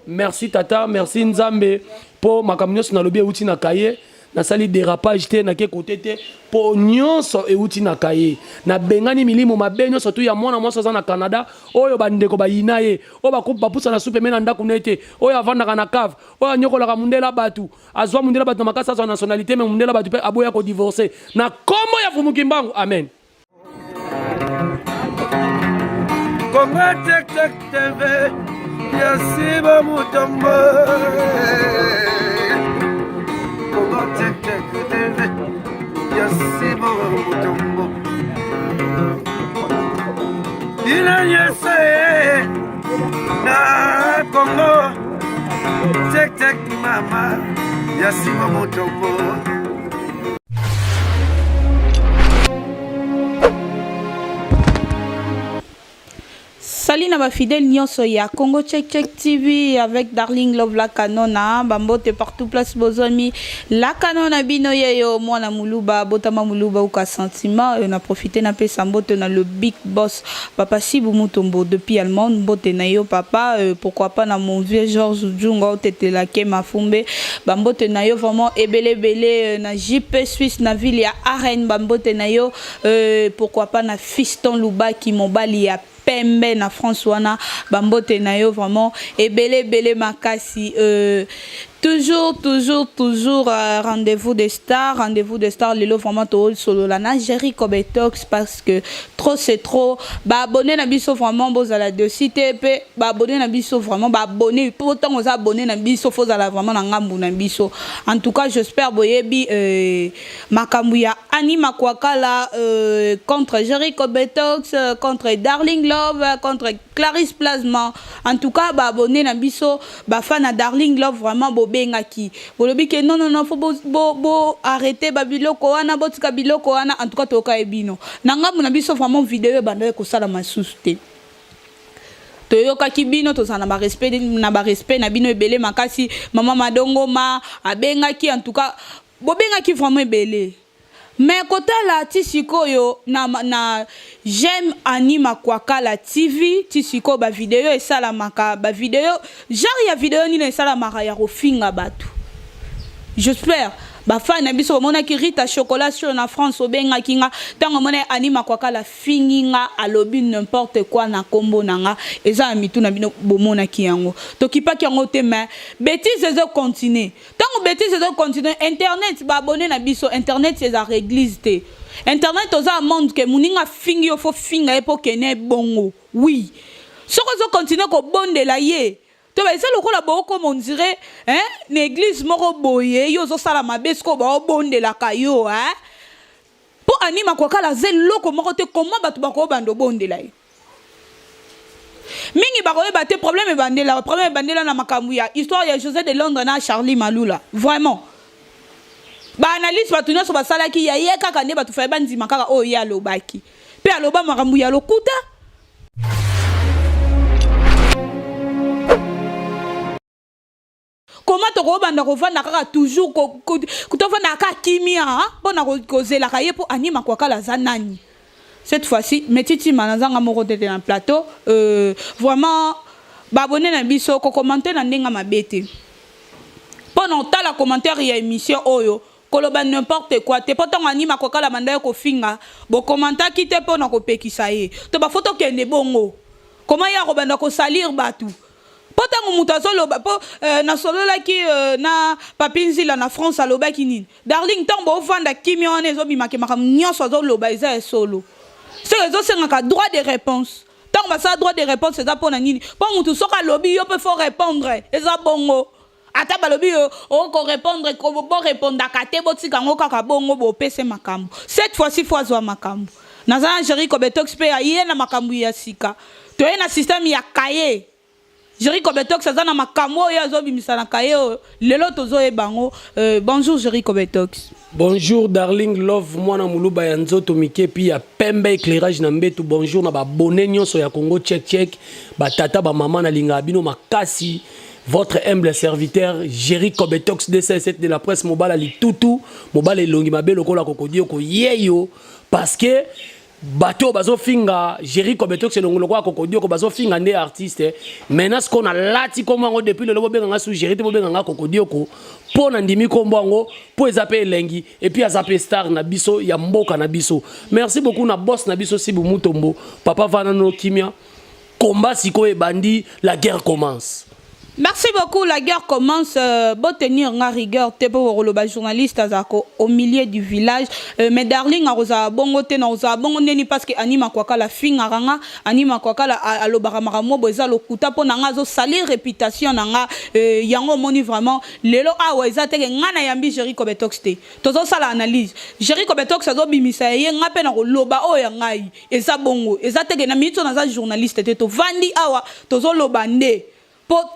Merci tata, merci Nzambe pour ma camion na lobby outi na kaye na sali dérapage te na ke côté te pour nyonso e outi na kaye na bengani milimo mabe nyonso tu ya mwana mwasa za na Canada oyo bandeko bayina ye o ba pusa na soupe mena ndako nete oyo avanda na cave oyo nyokola ka mundela batu azwa mundela batu makasa sa nationalité mais mundela batu pe aboya ko divorcer na kombo ya Fumukimbangu amen. Konga tek tek TV Yasiba Mutombo Konga tek tek TV Yasiba Mutombo Ina yese Na Kongo Tek tek mama Yasiba Mutombo. Salut na ba fidèle nyonso ya Congo Check Check TV avec Darling Love la kanona bambote partout place bozami la kanona bino yeyo mwana muluba botama muluba uka sentiment on a profité na pesa mbote na le big boss papa Sibu Mutombo depuis Allemagne mbote na yo papa pourquoi pas na mon vieux Georges Djunga tete la ke mafumbe bambote na yo vraiment ebele na JP Suisse na ville ya Arène bambote na yo pourquoi pas na Fiston Luba qui mobali ya Pembe na France wana bambote na yo vraiment ebele makasi toujours rendez-vous des stars lelo vraiment to solo la na Jerry Kobetox parce que trop c'est trop ba abonné na biso vraiment bozala de cité pe ba abonné na biso vraiment ba abonné pourtant on abonné na biso faut ala vraiment na ngambu na biso en tout cas j'espère boyebi makambu ya Annie Makwakala contre Jerry Kobetox contre Darling Love contre Clarisse Plasma en tout cas ba abonné na biso ba fan à Darling Love vraiment bengaki bolobi ke non faut bo arrêter babiloko wana botika biloko wana en tout cas toka ebino nanga muna biso vraiment vidéo banda ko sala masusu te toyoka kibino to sana ba respect na bino ebele makasi mama madongo ma abengaki en tout cas bobengaki vraiment ebele. Mais côté la tisikoyo na j'aime Annie Makwakala TV tisiko ba vidéo et ça la maka ba vidéo genre ya vidéo ni na sala maka ya rofinga batu j'espère ba fan na biso mona ki Rita chocolat sur na France obenga kinga tango mona Annie Makwakala finginga alobi n'importe quoi na kombo nanga eza mitu na bino bomona ki yango to kipa ki yango te mais bêtise ezo continuer tango bêtise ezo continuer internet ba abonné na biso internet c'est à église te internet oza monde que muninga fingi yo fo finga epo kene bongo oui soko zo continuer ko bondela ye to ba esa lokola boko on dirait hein l'église moko boye yo zo sala mabesko ba bondela kayo hein pour Annie Makwakala zel loko moko te comment batu bako bando bondela ye mingi bako bate problème bandela na makambu ya histoire ya José de Londres na Charlie Malula vraiment ba analyse batu nyoso basala ki ya ye kaka ne batu fa bandima kaka o ya lobaki pe aloba makambu ya lokuta. Comment tu vas vendre toujours kimia pour la cahier pour Annie Makwakala zanani cette fois-ci metiti manazanga moko tete na plateau vraiment abonné na biso ko commenter na ndenga mabete pendant la commentaire ya émission oyo koloba n'importe quoi te pourtant Annie Makwakala manda ko finga bo commenter ki te pona ko pekisa ye to ba photo kende bongo comment ya ko banda ko salir batu Potango mutazo po na solo la ki na papinzi la na France a loba kinini. Darling tambo vanda kimi on ezo bimake makam nyonso zo loba eza solo. C'est réseau c'est un droit de réponse. Tant ba ça droit de réponse c'est ça pour nini. Pas mutu soka lobby yo peut faut répondre. Eza bongo. Ata ba lobby o ko répondre ko bo répondre kate botika ngo kaka bongo bo pese makambu. Cette fois-ci faut zo makambu. Nazana Jerry Kobetox pe aye na makambu ya sika. To na système ya kaye. Jerry Kobetox ça na makamo ya zo bimisa na kaye lelo tozo e bango bonjour Jerry Kobetox. Bonjour Darling Love mwana muluba ya nzoto mikepi ya pembe éclairage na mbetu bonjour na ba bonne nyonso ya Congo check check ba tata ba mama na linga bino makasi votre humble serviteur Jerry Kobetox DC7 de la presse mobile ali tutu mobile longi mabelo kola kokodio ko yeyo parce que bateau bazo finga Jerry Kobetox elongolo kwa kokodio ko bazo finga ndé artiste maintenant ce qu'on a lati comme ngo depuis le lobo benga sous Jerry te benga kokodio ko pona ndimi kombo ngo po ezape elengi et puis azape star na biso ya mboka na biso. Merci beaucoup na boss na biso Sibu Mutombo papa Vanano Kimia combat siko e bandi la guerre commence. Merci beaucoup. La guerre commence. Bon tenir en rigueur. T'es pour le journaliste au milieu du village. Mais darling, arosa bongo te na osa bongo neni parce que anima kwa la fin aranga anima kwa la alobaramara mo boza lokuta po nanga zo salir réputation nanga yango moni vraiment lelo awa ezate ngana yambi Jerry Kobetox te. Tozo sala analyse. Jerry Kobetox azo bimisa ye ngape na loba o yangai eza bongo ezate na mito na za journaliste te to vandi awa tozo lobande.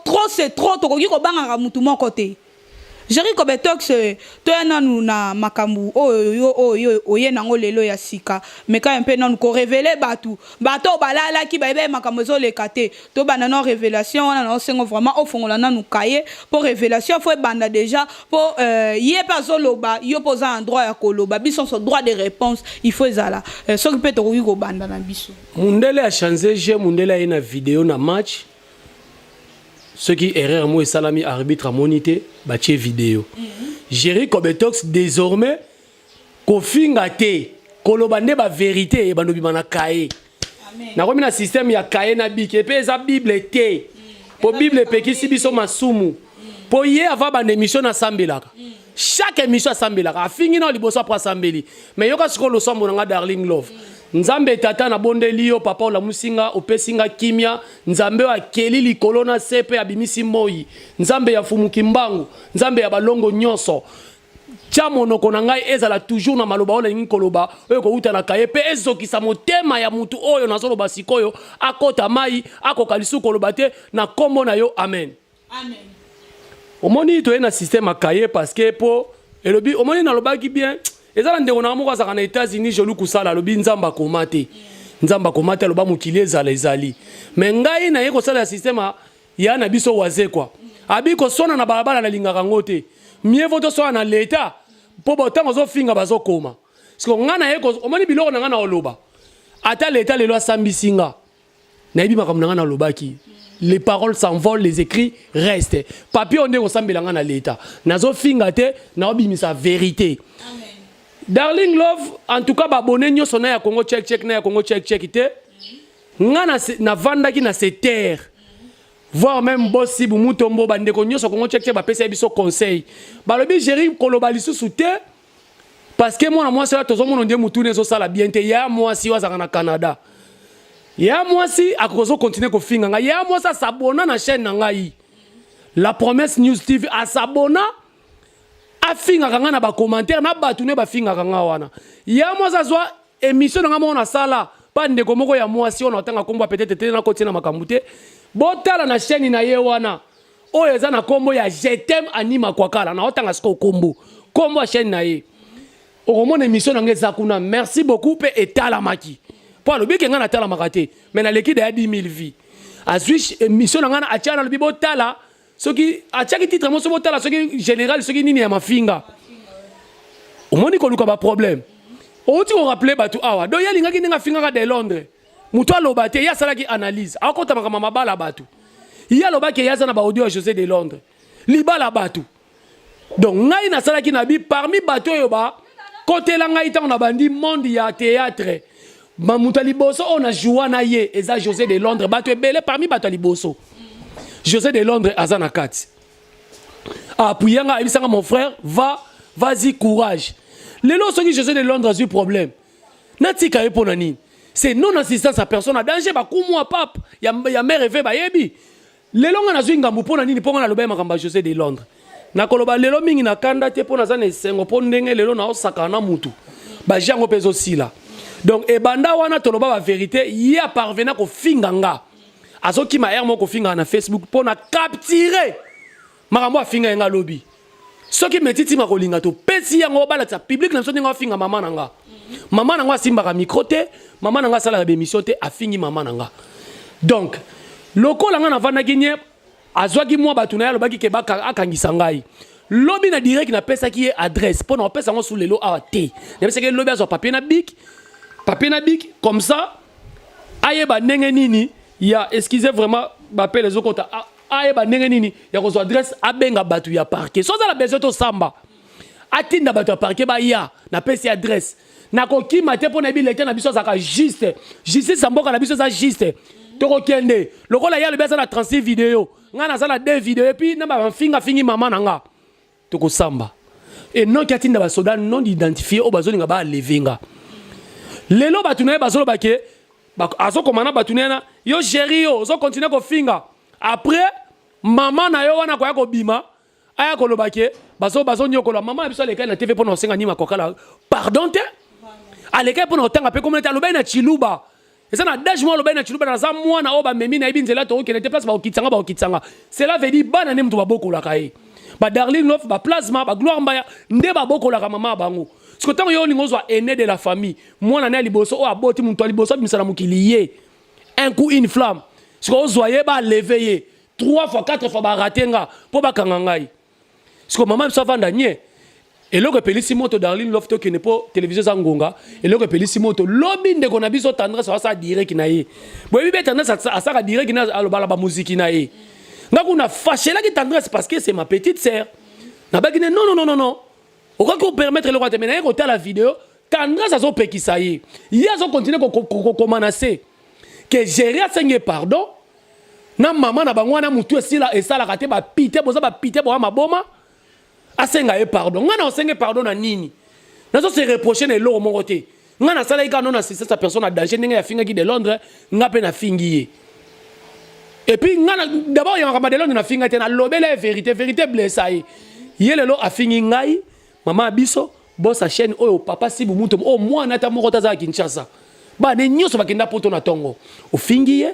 Trop c'est trop, to koki ko banga mutu moko te. Jerry Kobetox to yana na makambu oye nango lelo ya sika mais quand un peu non ko révéler bato balala ki baebe makambo zo le kate to banana révélation wana no sengo vraiment au fongola na nukaye pour révélation faut banda déjà pour yé pas zoloba yo posa un droit ya koloba biso son droit de réponse il faut ezala so ki peut to koki ko banda na biso Mundele a changé j'ai Mundele a une vidéo na match. Ceux qui erreur moi et salami arbitre à monité bâti vidéo. Jerry Kobetox désormais kofinga te kolobande ba vérité et banobi bana kaé. Na komi na système ya kaé na bike pe za bible te. Po bible pe ki si biso masumu. Po ye ava ba émission na sambelaka. Chaque émission sambelaka afingi na liboso après sambeli. Mais yoka siko lo sombo nga darling love. Nzambe tata na bonde liyo papa ola musinga opesinga kimia nzambe wa keli likolo na sepe abimisi moi nzambe ya fumuki mbangu nzambe ya balongo nyonso tia monoko na ngai ezala toujours na maloba ola ngi koloba oyo ko uta na kaye pe ezokisa motema ya mutu oyo na zolo basikoyo akota mai akoka lisu koloba te na kombo na yo amen amen omoni to na système akaye parce que po elobi omoni na lobaki bien ezala ndeko na moko azaka na États-Unis jolu kusala lobi nzamba komate nzamba komate loba mukili ezala ezali mais ngai na yeko sala système ya na biso waze kwa abi ko sona na balabala na lingaka ngote mieux vaut sona na l'état po botango zo finga bazo koma parce que ngana yeko omoni biloko na ngana oloba ata l'état le loi sambisinga na yebi makambo na ngana lobaki les paroles s'envolent, les écrits restent. Papier on est au sambelanga na l'état. Nazo finga te na obimisa vérité. Amen. Darling love, en tout cas, abonné nyo sona ya Congo check na ya Congo check ite. Nga na vanda ki na se terre. Voir même boss Sibu Mutombo bande ko nyo so Congo check ba pesa biso conseil. Ba lobi Jerry koloba lisusu te parce que moi c'est là tozo mon ndie mutu nezo sala bien te ya moi si wazaka na Canada. Ya moi si akozo continuer ko finga nga ya moi ça s'abonner na chaîne na ngai. La promesse News TV a s'abonner afinga kanga na ba commentaire na batune ba finga kanga wana ya moi ça soit émission nga mona sala pa ndeko moko ya moi si on otanga kombo peut-être te na côté na makambute botala na chaîne na ye wana o eza na kombo ya je t'aime anima kwa kala na otanga siko kombo chaîne na ye o mon émission nga za kuna merci beaucoup pe etala maki po lo bike nga na tala makate mais na l'équipe de 10 000 vies a switch émission nga na atia na lo botala ce qui a chaque titre mo so botala ce qui général ce qui nini ya mafinga o moni ko luka ba problème o ti ko rappeler batu awa do yalinga ki ninga finga de Londres muto aloba te ya sala ki analyse akota makama mabala batu ya loba ke ya za na ba audio José de Londres libala batu donc ngai na sala ki na bi parmi batu yo ba côté la ngai tant na bandi monde ya théâtre ma muto liboso on a joué na ye eza José de Londres batu ebele parmi batu liboso José de Londres azana kati apuyanga abisanga mon frère vas-y courage lelo soki José de Londres a eu problème natika ye pona nini c'est non assistance à personne à danger ba kumwa pap ya mère eve ba yebi lelo nga nazwi ngambu pona nini ponga na loba makamba José de Londres na koloba lelo mingi na kanda te pona zana esengo po ndenge lelo na osaka na mutu ba jango pezo sila donc ebanda wana toloba ba vérité ya parvena ko finganga azoki ma ermo ko finga na Facebook pona capturer makambo afinga nga lobby soki metiti makolinga to pesi yango bala ta public na soninga afinga mama nanga simba ka micro te mama nanga sala ba émission te afingi mama nanga donc lokola nga na vanda kinye azwaki mwa batuna ya lobaki ke baka akangisa ngai lobby na direct na pesa ki adresse pona pesa ngo sous lelo a te na pesa ke lobby azwa papier na bic papier na bic comme ça ayeba ndenge nini ya excusez vraiment bape les autres ayeba ndenge nini ya ko adresse abenga batu ya parquet so za la besoin to samba atinda batu ya parquet ba ya na pesi adresse na ko kima te pona bilete na biso zaka juste justice samboka na biso za juste to ko kende lokola ya le besa na 36 vidéo ngana za la 2 vidéo et puis na ba finga fingi mama nanga to ko samba et non katinda ba soda non identifié o bazolinga ba levinga lelo batu na bazolo bake azo komana batu na yo chéri yo zo continuer ko finga après maman na yo wana ko ya ko bima aya ko lobake bazo nyokola maman na biso le kai na TV pona osenga nima kokala pardon te aleka pona otanga pe communauté loba na chiluba eza na dash mo loba na chiluba na za mwana o ba memi na ibinzela to okene te place ba okitsanga cela veut dire bana ne mtu babokola kai ba darling love ba plasma ba gloire mbaya nde babokola ka mama bango siko tango yo lingo zo aîné de la famille mwana na liboso o aboti muntu liboso bimisala mukiliye un coup une flamme siko ozoye ba lever 3 fois 4 fois ba ratenga po ba kangangai siko mama biso vanda nye eloko pelisi moto darling love to kene po télévision za ngonga eloko pelisi moto lobi ndeko na biso tendresse asa direct na ye boyebi be tendresse asa direct na alobala ba musique na ye ngakuna fâché la ki tendresse parce que c'est ma petite sœur na ba kine non on va permettre le roi de mener côté la vidéo tendresse azo pekisa ye ya zo continuer ko menacer que gérer senge pardon na maman na bango na mutu esila esala kate ba pité boza ba pité bo ma boma asenga e pardon ngana osenge pardon na nini nazo se reprocher na lo mo côté ngana sala ika non assister sa personne à danger ninga ya finga ki de Londres ngape na fingi et puis ngana d'abord ya ngama de Londres na finga te na lobela vérité blessé yele lo a fingi ngai mama biso bossa chaîne oyo papa sibu muto o mwana ta moko taza Kinshasa ba ne nyoso bakenda poto na tongo o fingi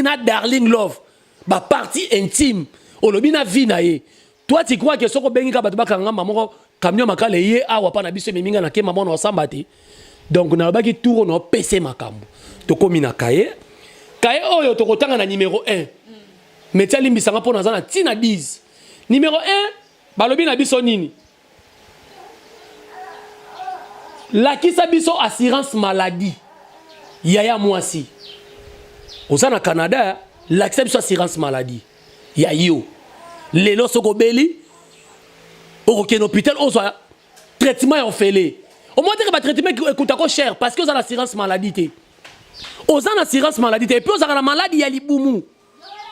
na darling love ba partie intime o lobina vie na ye toi tu crois que soko bengi ka batu bakanga mamoko camion makale ye awa pa na biso meminga na ke mama na osambati donc na baki tour no PC makambo to komi na kaye oyo to kotanga na numéro 1 metia limbisanga pona za na tina 10 numéro 1 balobi na biso nini la kisa biso assurance maladie yaya mwasi oza na Canada la kisa biso assurance maladie ya yo lelo soko beli okokena hôpital ozo traitement ya ofele au moins que ba traitement écoute ko cher parce que oza na assurance maladie te oza na assurance maladie te et puis oza na maladie ya libumu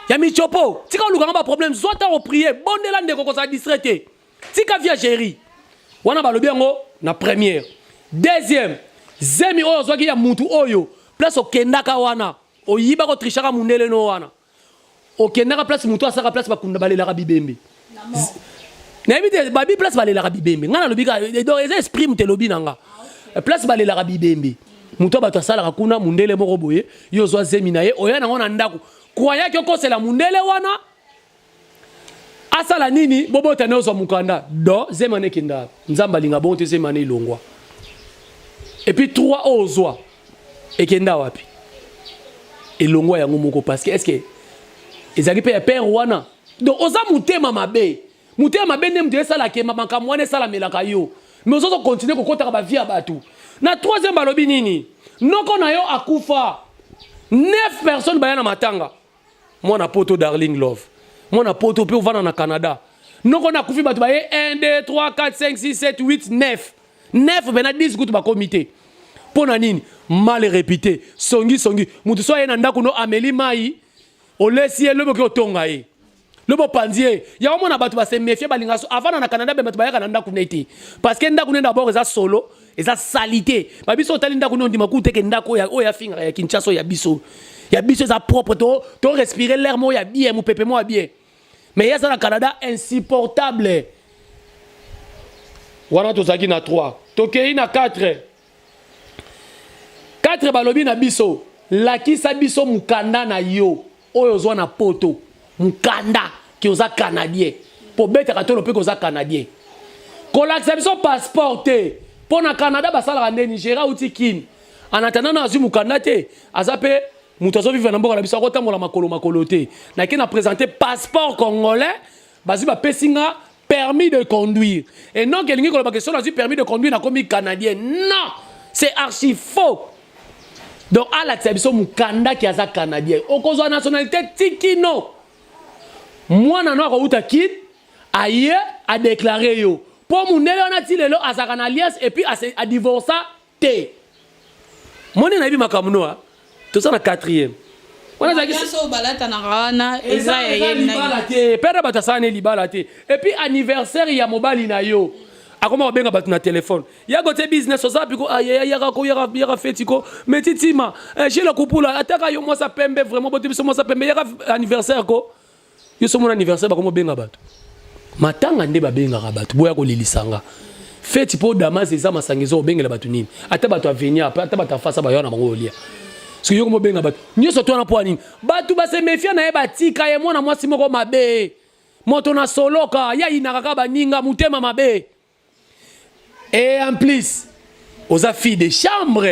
ya michopo tika oluka ba problème zota o prier bondela ndeko ko sa distraité tika via chéri wana balobi yango na première deuxième zemi oyo zwaki ya mutu oyo place okendaka wana oyiba ko trichaka mundele no wana okendaka place mutu asaka place bakunda balelaka bibembe na ebite babi place balelaka bibembe ngana lobika donc eza esprit mute lobi nanga place balelaka bibembe mutu bato asalaka kuna mundele moko boye yo zwa zemi na ye oya nango na ndako kwaya ki okosela mundele wana asala nini bobota ne ozwa mukanda do zemane kenda nzamba linga bonte zemane ilongwa et puis 3 ozwa ekenda wapi elongwa yango moko parce que est-ce que ezali pe père wana donc oza mutema mabe ne mtu esala ke makambo wana esala melaka yo mais ozo continuer kokota ba vie abatu na troisième balobi nini noko na yo akufa 9 personnes bayana matanga mwana poto darling love mwana poto pe ovana na Canada noko na kufi batu baye 1 2 3 4 5 6 7 8 9 bena 10 kutu ba comité pona nini mal répété songi mutu so ye na ndako no ameli mai olesi lobo ko tonga ye lobo pandier ya omona batu ba se méfier balinga so avant na Canada be batu bayaka na ndako neti parce que ndako d'abord eza solo eza salité ba biso tali ndako no ndima ku teke ndako ya oya finga ya Kinshasa ya biso eza propre to respirer l'air mo ya bien mo pepe mo ya bien mais ya ça na Canada insupportable wana to zaki na 3 tokei na 4 balobi na biso lakisa biso mukanda na yo oyo zwa na poto mukanda ki oza canadien po beta katolo pe koza canadien kolakisa biso passeport te po na Canada basala ndeni Nigeria uti kin anatana na azu mukanda te azape muto zo vivre na mboka na biso akotambola makolo te na ki na présenter passeport congolais bazi ba pesinga permis de conduire et non que lingi koloba question azu permis de conduire na komi canadien non c'est archi faux. Donc à la tsabiso mukanda qui a canadien okozwa nationalité tikino mwana no ko uta kid aye a déclaré yo pour munele on a ti lelo azaka na alliance et puis a divorcé té moni na bi makamuno a tout ça na 4e on a zaki so balata na rana eza ye père batasane libala té et puis anniversaire ya mobali na yo akoma benga batu na téléphone ya gote business ozapi ko ya feti ko metitima j'ai le kupula ataka yo moi ça pembe vraiment bote biso moi ça pembe ya anniversaire ko yo so mon anniversaire ba ko benga batu matanga nde ba benga batu boya ko lilisanga feti po damas eza masangizo bengela batu nini ata batu avenir ata batu afasa ba yo na bango olia so yo ko benga batu nyoso to na po nini batu ba se méfier na ye batika ye mwana mwasi moko mabe moto na soloka ya inaka ba ninga mutema mabe. Et en plus, aux filles de chambre,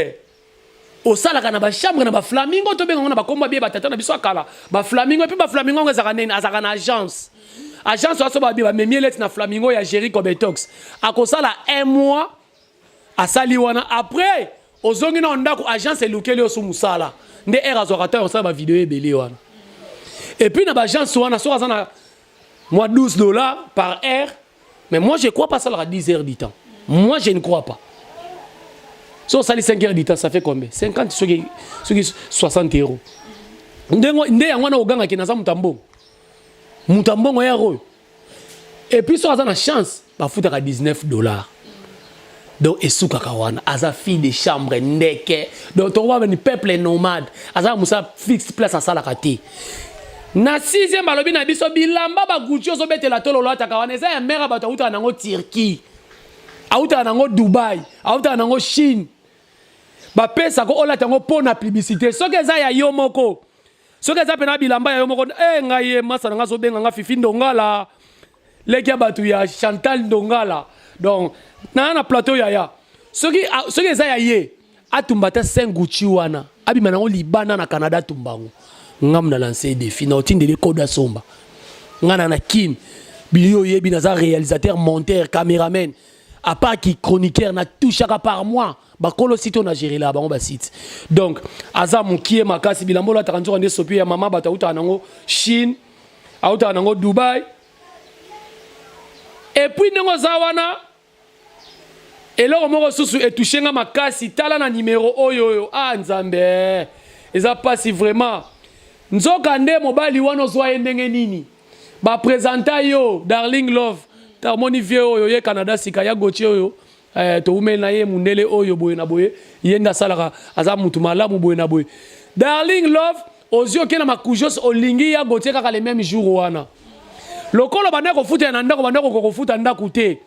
aux salles qui ont des chambres, des flamingos, tout bien on a pas combat bien batata na biso akala. Ba flamingo et puis ba flamingo nga za na agence. Agence so ba bien mais mielet na flamingo ya Jerry Cobetox. Akosala un mois à saliwana après ozongi na ndako agence elukeli osu musala. Nde era zorata on sa ba vidéo ebeli wana. Et puis na ba agence wana so na moi $12 par heure. Mais moi je crois pas ça à 10 heures du temps. Moi, je ne crois pas. Si on sali 5 heures du temps, ça fait combien? 50, 60 euros. Et puis, si on a la chance, on va $19. Donc, et sous kakawana, aza fille de chambre, ndeke. Donc, on va venir peuple nomade. Aza moussa fixe place à salakati. Na 6e balobi na biso bilamba ba guccio so bete la tolo la takawana. Eza ya mère ba tauta nango Turquie. Auta nango Dubaï, auta nango Chine. Ba pesa ko ola tango pour na publicité. Soki eza ya yo moko. Soki eza pena bilamba ya yo moko, ngaye masa nga so benga nga Fifi Ndongala. Leki batu ya Chantal Ndongala. Donc na plateau ya. Soki eza ya ye, atumbata 5 Gucci wana. Abi manango libana na Canada tumbango. Ngam na lancer défi na otinde le code somba. Ngana na Kim. Bilio yebi na za réalisateur, monteur, caméraman. À part qui chroniqueur na tout chaque par mois ba kolo site on a géré là ba site donc aza mukie makasi bilambo la taranzo ande sopi ya mama bata uta nango Chine auta nango Dubaï et puis nengo zawana eloko moko susu etouchenga makasi tala na numéro oyo nzambe eza pas si vraiment nzoka nde mobali wana zwa ndenge nini ba présenter yo Darling Love ta moni vieux oyo ye Canada sika ya goche oyo to umel na ye mundele oyo boye na boye yenda salaka aza mutu malamu boye na boye Darling Love ozio kena makujos olingi ya goche kaka le même jour wana lokolo banda ko futa na ndako banda ko futa ndako te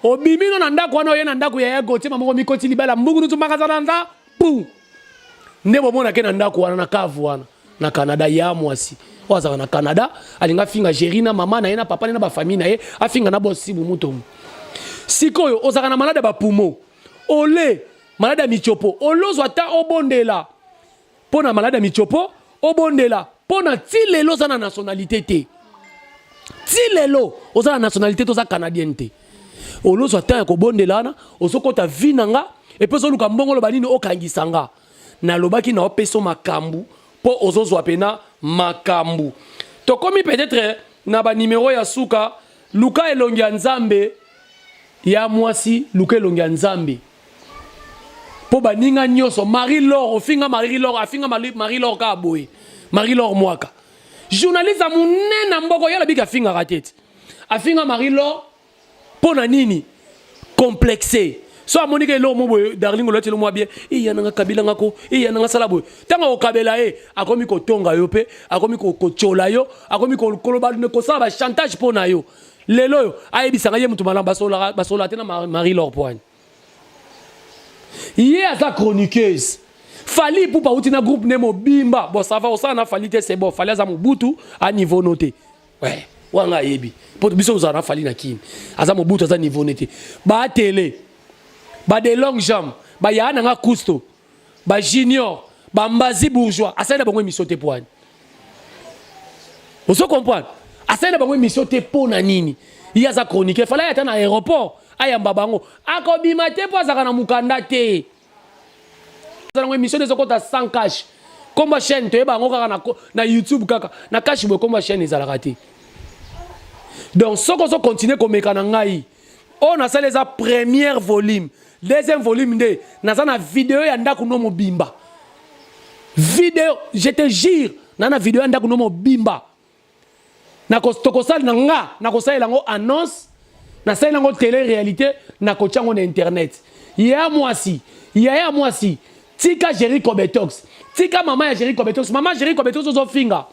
obimino na ndako wana ye na ndako ya goche mamoko mikoti libala mbungu tu makazana nda pu ndebo mona kena ndako wana na kavu wana na Canada ya mwasi waza na Canada alinga finga Gerina mama na yena papa na ba famille na ye afinga na bosi bumutomu sikoyo ozaka na malade ba pumo ole malade michopo olozwa ta obondela pona malade michopo obondela pona tilelo za na nationalité te tilelo oza na nationalité to za canadienne te olozwa ta ko bondela na osokota vinanga et puis oluka mbongolo banini okangisanga na lobaki na opeso makambu po ozozwa pena makambu tokomi peut-être na ba numéro ya suka luka elongi ya nzambe ya mwasi luka elongi ya nzambe po baninga nyoso Marie-Laure ofinga Marie-Laure afinga Marie-Laure ka boye Marie-Laure mwaka journaliste munena mboko yala bika finga ratete afinga Marie-Laure pona nini complexé so amonike elo mo Darling Loti lo mo bien yana kabila ngako yana sala boy tanga okabela akomi ko tonga yo pe akomi ko chola yo akomi ko koloba ne ko sala chantage pona yo lelo yo ayebisanga ye mutu malamba basola tena Marie-Laure Poigne ye asa chroniqueuse fali pour pauti na groupe nemo bimba bon ça va osana fali te c'est bon fali aza mobutu à niveau noté ouais wanga yebi pour biso osana fali na kim aza mobutu aza niveau noté ba télé ba de longues jambes ba yana nga Cousteau ba junior ba mbazi bourgeois asana bango émission te Poigne vous comprendre asana bango émission te pona nini il aza chroniqueur fali ata na aéroport ayamba bango akobima te po azaka na mukanda te dans émission des okota sans cash comme chaîne to yeba ngoko na YouTube kaka na cash bo comme chaîne ezala raté donc ce qu'on continue comme mekana ngai on a ça les première volume deuxième volume de na na vidéo ya ndako no mobimba vidéo je te jure na vidéo ya ndako no mobimba na ko tokosala na nga na ko sala ngo annonce na sala ngo télé réalité na ko tchango na internet ya mwasi tika Jericho Betox tika mama ya Jericho Betox mama Jericho Betox zo finga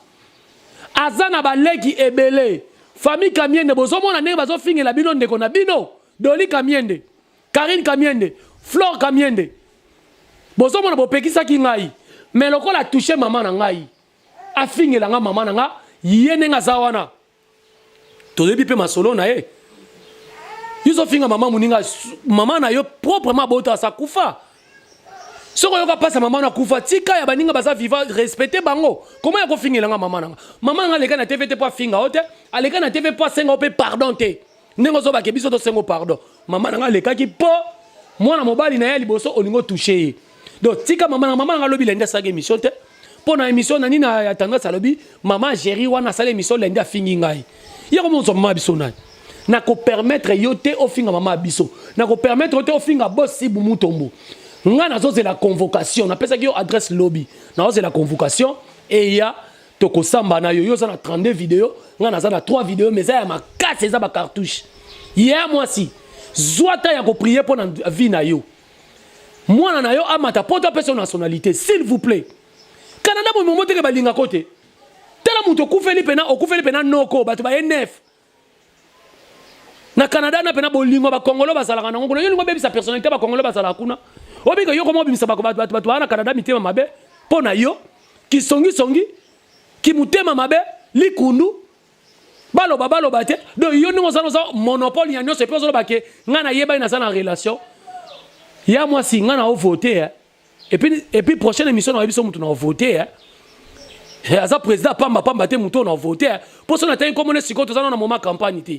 azana baleki ebele famille Kamiende bozo mona ne bazo finga la bino ndeko na bino Doli Kamiende Karine Kamiende Flore Kamiende bozo mona bopekisa ki ngai mais lokola toucher mama na ngai afinga la nga mama na nga yene nga zawana to debi pe masolo na e yuzo finga mama muninga mama na yo proprement bota sa kufa soko yo ka passa mama na kufa tika ya baninga baza vivant respecter bango comment ya ko finga nga mama nga leka na TVT po finga ote aleka na TV po senga pe pardon te nengo zo ba ke biso to sengo pardon mama nga leka ki po mwana mobali na ya liboso olingo toucher donc tika mama nga lobi lenda sa émission te pour na émission na nina ya tendance alobi mama Jerry wana sala émission lenda fingi ngai yako mo zo mama biso na na ko permettre yote ofinga mama biso na ko permettre yote ofinga bossi bumutombo nga na zo la convocation na pesa ki yo adresse lobby na zo la convocation et ya to ko samba na yo za na 32 vidéos nga na za na 3 vidéos mais ça ya makase za ba cartouche hier moi si zwata ya ko prier pour na vie na yo mwana na yo amata poto pesa nationalité s'il vous plaît Canada mo mo te ke balinga côté tela muto okufeli pena noko bato ba NF na Canada na pena bolingo ba Congolo bazalaka na ngolo yo lingo bebisa personnalité ba Congolo bazalaka kuna obika yo komo bimisa ba bato na Canada mitema mabe pona yo ki songi ki mutema mabe likundu baloba te do yo ningo za monopole ya nyonso pe zo ba ke ngana yeba ina sana relation ya moi si ngana o voter et puis prochaine émission on va biso mutu na voter asa président pamba te mutu na voter pour ça na tayi comme on est siko to za na moment campagne te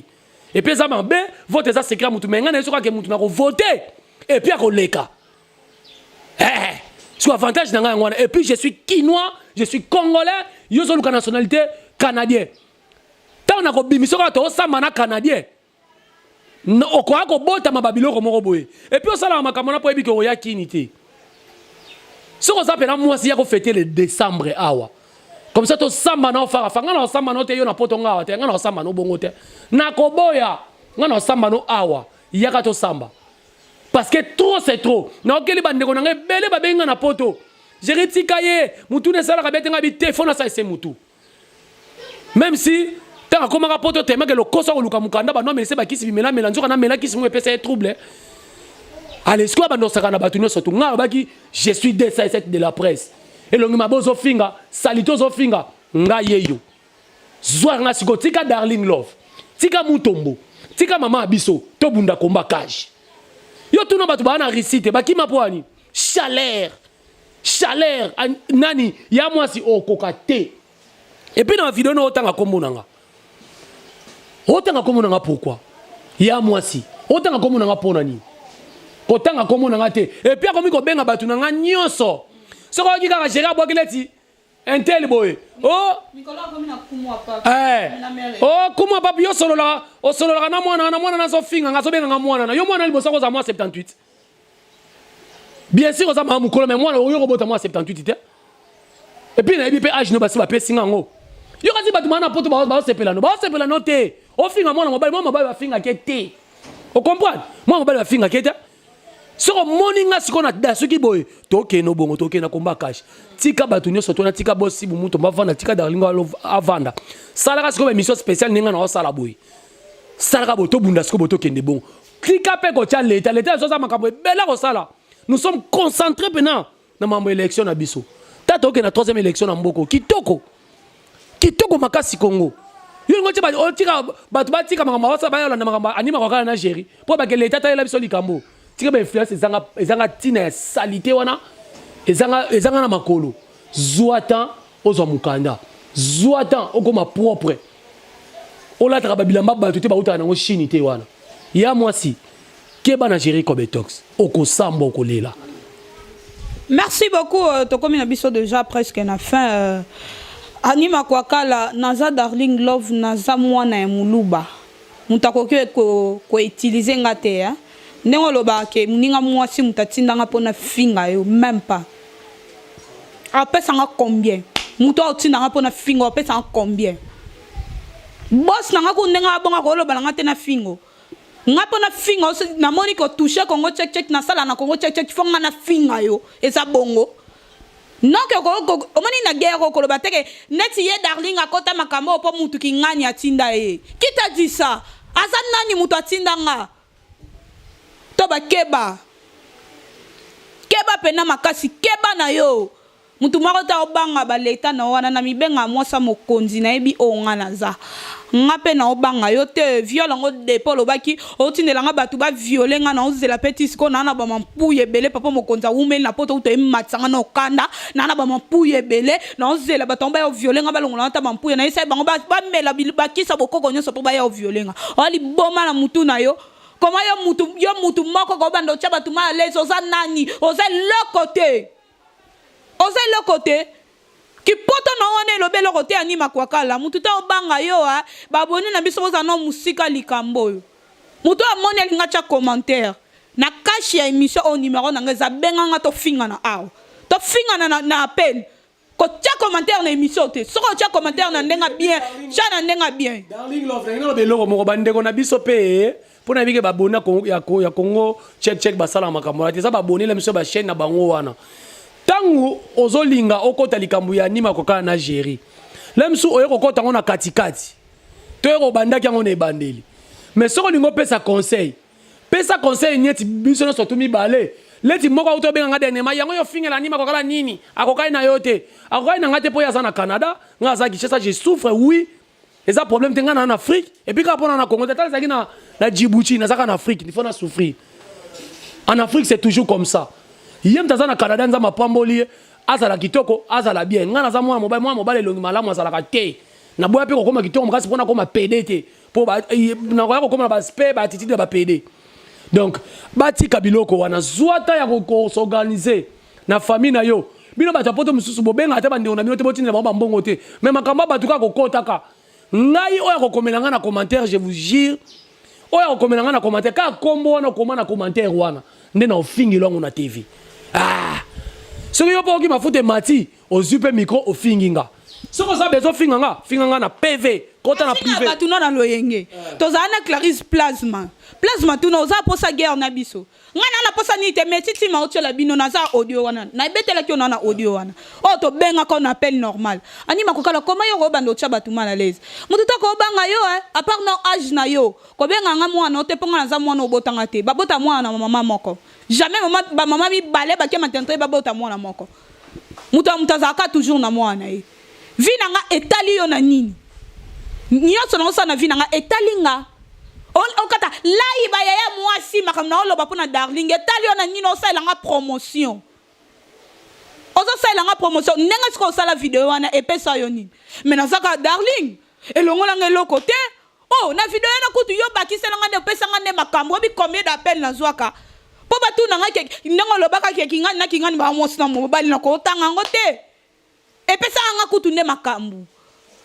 et puis ça mabe vote ça secret mutu mais ngana soka ke mutu na ko voter et puis ako leka sur avantage na ngana et puis je suis quinois je suis congolais yo zo luka nationalité canadien ta na ko bimiso ka to samba na canadien no ko ako bota mababilo ko moko boye et puis osala makamona po ebiko ya kinité ce qu'on s'appelle moi si ya ko fêter le décembre awa comme ça to samba na ofara fanga na samba no te yo na potonga awa te nga na samba no bongo te na ko boya nga na samba no awa ya ka to samba parce que trop c'est trop na okeli bande ko na bele ba benga na poto je retikaye mutu ne sala ka bete nga bi téléphone ça c'est mutu même si tant comme un poto te meke le koso ko luka mukanda ba no mais c'est ba kisi bimela melanzo kana mela kisi mo pesa trouble allez quoi ba no sakana ba tunyo sotu nga ba ki je suis D7 de la presse et longi mabozo finga salito zo finga nga yeyo zwa nga siko tika darling love tika mutombo tika mama abiso to bunda komba kaji yo tuna batu ba na risite ba ki mapoani chaleur nani ya moi si okokate et puis dans la vidéo no otanga kombonanga otanga komonanga pourquoi ya moi si otanga komonanga pona ni otanga komonanga te et puis akomi ko benga batu nanga nyonso soko ki kaka gérer bokeleti intel boy oh Nicolas komi na kumwa papa oh kumwa papa yo solola o solola na mwana na so finga nga so benga nga mwana na yo mwana liboso ko za moi 78 bien sûr za ma mukolo mais mwana yo ko bota moi 78 te et puis na ebi pe age no basi ba pe singa ngo yo kasi batu mana poto ba sepela no te o finga mwana mobile ba finga ke te o comprendre mwana mobile ba finga ke te soko moninga sikona dasuki boy toke no bongo toke na komba cash tika batu nyoso to na tika bossi bu muto bavanda tika darlinga avanda sala ka siko émission spéciale ninga na sala boy sala ka boto bunda siko boto kende bon tika pe ko tia l'état so za makambo bela ko sala nous sommes concentrés maintenant na mambo élection na biso tata oke na troisième élection na mboko kitoko makasi Congo yo ngote ba otika batu ba tika makamba wasa ba yolanda makamba anima kwa na Algérie po ba ke l'état ta yela biso likambo tika ba influence ezanga tina salité wana ezanga na makolo zuatan ozo mukanda zuatan okoma propre olata ba bilamba batu te ba uta na ngo Chine te wana ya moi si ke ba na Jericho Betox okosamba okolela Merci beaucoup. Tokomi na biso déjà presque na fin. Anima Kwakala, naza Darling Love, naza mwana ya muluba. Mutakoki ko utiliser ngate ya. Nengo loba ke muninga mwasi mutatinda nga pona finga yo même pas. Apesa nga combien? Muto otinda nga pona finga apesa nga combien? Boss na nga ko ndenga bonga ko loba nga te na fingo. Nga pona finga na moni ko toucher kongo check check na sala na kongo check check fonga na finga yo eza bongo. Non que omoni na guerre ko loba teke neti ye Darling akota makambo po mutu ki ngani atinda ye. Qui t'a dit ça? Asa nani mutu atinda nga? Toba keba. Keba pena makasi keba na yo. Mutu moko ta obanga ba leta na wana na mibenga mwasa mokonzi na ebi onga na za. Nga pe na obanga yo te viol ngo depo lobaki otindela nga batu ba violer nga na ozela petit ko na ba mampuye bele papa mokonza umeli na poto uto ematsanga na okanda na ba mampuye bele na ozela batomba yo violer nga balongola ta mampuye na isa bango ba mela bakisa bokoko nyoso po ba yo violer nga. Ali boma na mutu na yo. Comment yo mutu moko ko bando cha batu ma les oza nani oza le côté. Oza le côté qui poto na one lobe le côté Anima Kwakala mutu ta obanga yo baboni na biso oza no musika likambo yo mutu amoni linga cha commentaire na cache ya émission au numéro na ngeza benga nga to finga na aw to finga na appel ko tia commentaire na émission te soko tia commentaire na ndenga bien cha na ndenga bien Darling Love na ngelo beloko moko bandeko na biso pe pona bike babona ya Congo check basala makambo te za baboni la biso ba chaîne na bango wana. Tangu ozolinga okota likambu ya Anima Kwakala na Géry. Lemsu oye kokota ngona katikati. Toyo bandaki ngona ebandeli. Mais soko lingo pesa conseil. Pesa conseil nyeti biso no sotu mibale. Leti moko auto benga ngade nema yango yo fingela Anima Kwakala nini? Akokai na yote. Akokai na ngate po ya za na Canada, ngaza Kinshasa je souffre oui. Eza problème tenga na Afrique et puis quand on a Congo tata zaki na Djibouti na zaka en Afrique, il faut na souffrir. En Afrique c'est toujours comme ça. Yem tazana Canada nza mapamboli azala kitoko azala bien ngana za mwa mobile longi malamu azala ka te na boya pe ko koma kitoko mkasi pona koma PDT po ba na ko koma ba spe ba attitude ba PD. Donc bati kabiloko wana zwata ya ko s'organiser na famille na yo bino ba tapoto mususu bobenga ata bande on a bino te botina ba mbongo te mais makamba batuka ko kotaka ngai oya ko komela ngana commentaire je vous jure oya ko komela ngana commentaire ka kombo wana komana commentaire wana ndena ofingi longo na TV. Ah, ce que yo poki mafute mati ozupe micro ofinginga. Ce que ça besoin finganga na PV, kota na privé. Ba tuna na loyenge. Tozana Clarisse Plasma. Plasma tuna oza posa guerre na biso. Ngana na posa ni te metiti ma otela bino na za audio wana. Na betela ki ona na audio wana. O to benga ko na appel normal. Anima Kwakala comment yo go bando cha batu mal à l'aise. Mutu to ko banga yo à part no âge na yo. Ko benga nga mwana te ponga na za mwana obotanga te. Babota mwana na mama moko. Jamais maman mi balé ba ke matentre ba bota mwana moko. Mutazaka toujours na mwana yi. Vina nga etali yo na nini? Nyoso na osana vina nga etali nga. Okata lai ba yaya mwasi makamna oloba pona Darling etali yo na nini osala nga promotion. Ozo sala nga promotion nenga siko osala video wana epesa yo nini? Mais nazaka Darling elongola nga eloko te. Oh na video na kutu yo bakisela nga de pesa nga ne makambo bi combien d'appels na zwaka. Po batu na nga ke ndengo lobaka ke kingani na kingani ba mwasi na mobali na ko tanga ngote. Et puis ça nga kutu ne makambu.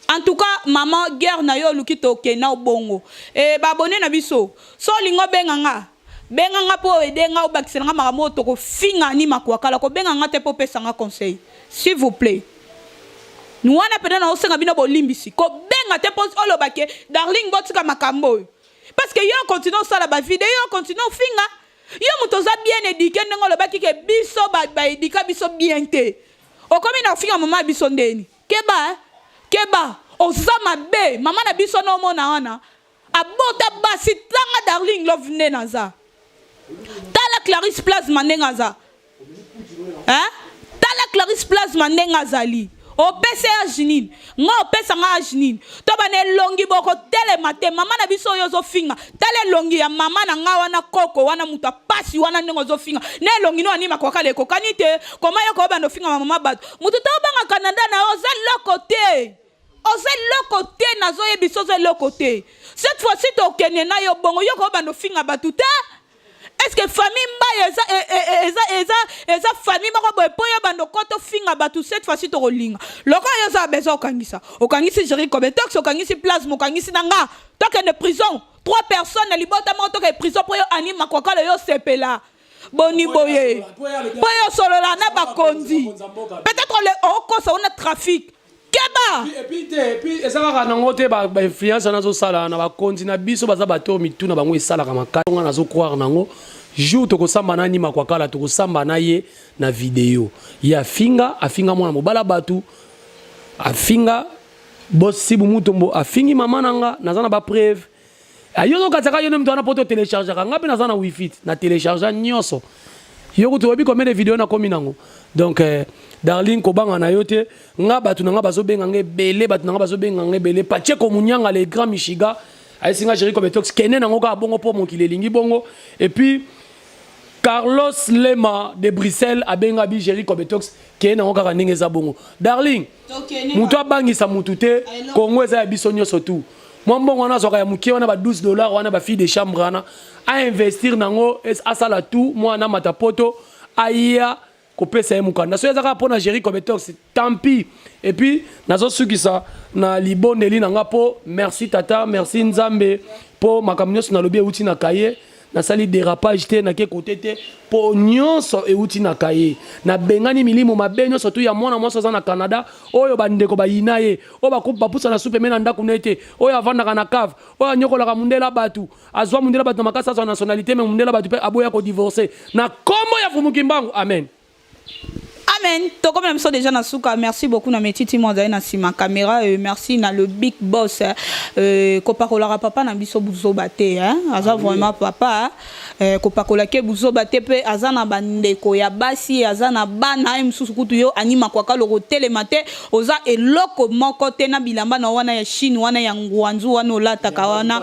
En tout cas maman guerre na yo lukito ke na bongo. Et babone na biso. So lingo benga nga po edenga obakisela nga makambo to ko finga Anima Kwakala ko benga nga te po pesa nga conseil. S'il vous plaît. Nous wana pena na osenga bino bolimbisi. Ko benga te po olobake Darling botika makambo. Parce que yo continue ça la ba vidéo continue finga. Yo mutoza bien éduqué ndengo lobaki ke biso ba éduquer biso bien te. O komi na finga mama biso ndeni. Keba. Ozama be. Mama na biso no mona wana. Abota basi tanga Darling Love nenaza. Tala Clarisse Plasma nengaza. Tala Clarisse Plasma nengazali. O pese ajinin. Nga o pesa nga ajinin. Toba ne longi boko tele mate. Mama na biso yozo finga. Tele longi ya mama na nga wana koko. Wana muta pasi wana nengo zo finga. Ne longi no Anima Kwakala eko kanite. Koma yoko oba no finga mama batu. Mututa oba nga Canada na oze lokote. Oze lokote na zo yebiso ze lokote. Cette fois-ci to kene na yo bongo yoko oba no finga batu te. est-ce que famille mba eza famille moko boye po ya bando koto finga batu cette fois-ci to rolinga loko yo za bezo okangisi Jerry Kobetox okangisi plasma okangisi nanga toke de prison 3 personnes na libota mo toke prison po yo anima kwa kala yo sepela boni boye po yo solola na bakonzi peut-être le okosa on a trafic keba et puis ezaka nango te ba influence nazo sala na bakonzi na biso baza bato mituna bango esala kama kango nazo croire nango jour tokosamba na nima kwa kala tokosamba na ye na video ya afinga mwana mobala batu afinga bossi bumutombo afingi mama nanga nazana ba preuve ayo kataka yo mtu ana poto télécharger ngapi nazana wifi na télécharger nyonso yo kutobi combien de vidéos na komi nango donc darling kobanga na yote nga batu nga bazobenga ngebele batu nga bazobenga ngebele Pacheco Munyanga le grand Michiga aisinga Jerry Kobetox kene nango ka bongo po mokile lingi bongo et puis Carlos Lema de Bruxelles abenga bi Jerry Kobetox kene nango ka ndenge za bongo darling mutu abangisa mutu te Kongo eza ya biso nyonso tout moi mbongo wana soka ya mukie wana ba $12 wana ba fille de chambre wana a investir nango asala tout moi na matapoto aya kopesa ye mukanda so ezaka pona Jerry Kobetox tant pis et puis nazo sukisa na libondeli nanga po merci tata merci nzambe po makamnyo na lobi euti na kaye na sali dérapage te na ke côté te po nyonso euti na kaye na bengani milimo mabenyo surtout ya mwana mwanso za na Canada oyo bandeko bayina ye o bakupa pusa na soupe mena ndaku nete oyo avanda na cave oyo nyokola mundela batu azwa mundela batu makasa sa nationalité mais mundela batu pe aboya ko divorcer na kombo ya Fumukimbangu amen. Amen. To comme nous déjà na souka, merci beaucoup na metiti mondaye na sima caméra merci na le big boss kopakola papa na biso buzo baté hein aza vraiment papa kopakola ke buzo baté pe aza na bandeko ya basi aza na bana msusu kutu yo anima kwa kalo hotel matin oza eloko moko te na bilamba na wana ya Chine wana ya ngwanzu wana olata ka wana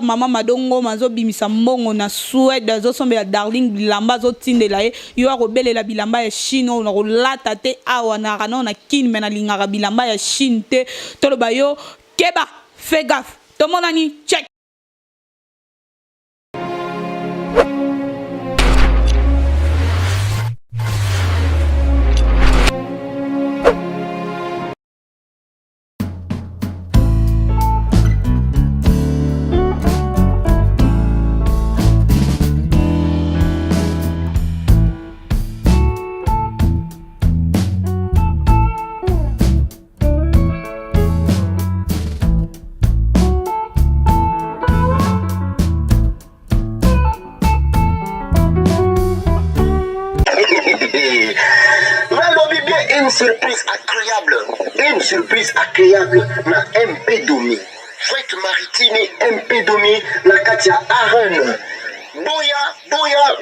mama madongo mazo bimisa mbongo na Suède zo sombe ya darling bilamba zo tindela yo akobelela bilamba ya Chine on a lata te awa na rano na kin mena lingara bilamba ya Chine te toloba yo keba fais gaffe to monani check. Une surprise agréable na MP Domi. Freight maritime MP Domi na Katia Aaron.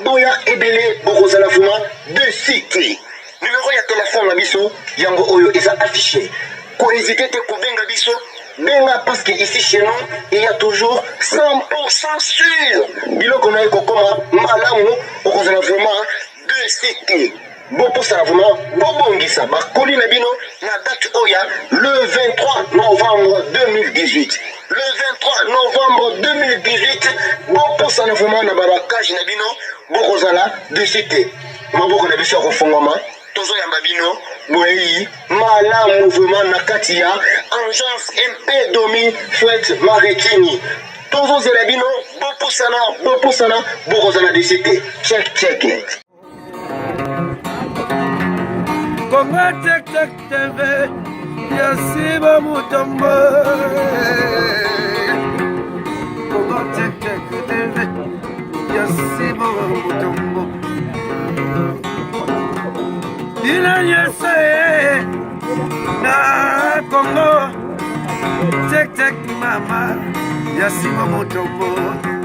Boya ebele bokozala fuma de cité. Numéro ya téléphone na biso yango oyo eza affiché. Ko hésiter te kobenga biso benga parce que ici chez nous il y a toujours 100% sûr. Biloko na ekokoma malamu bokozala vraiment de cité. Bon pour ça vraiment bobongisa bakoli na bino na date oya le 23 novembre 2018 le 23 novembre 2018 bon pour ça vraiment na barakage na bino bokozala de cité maboko na biso ko fongoma tozo ya babino boyi mala mouvement na katia agence MP Domi Freight maritime tozo zela bino bon pour ça bokozala de cité check it. Kongo Tek Tek TV Yasiba Mutombo Kongo Tek Tek TV Yasiba Mutombo Ina yese na Kongo Tek Tek mama Yasiba Mutombo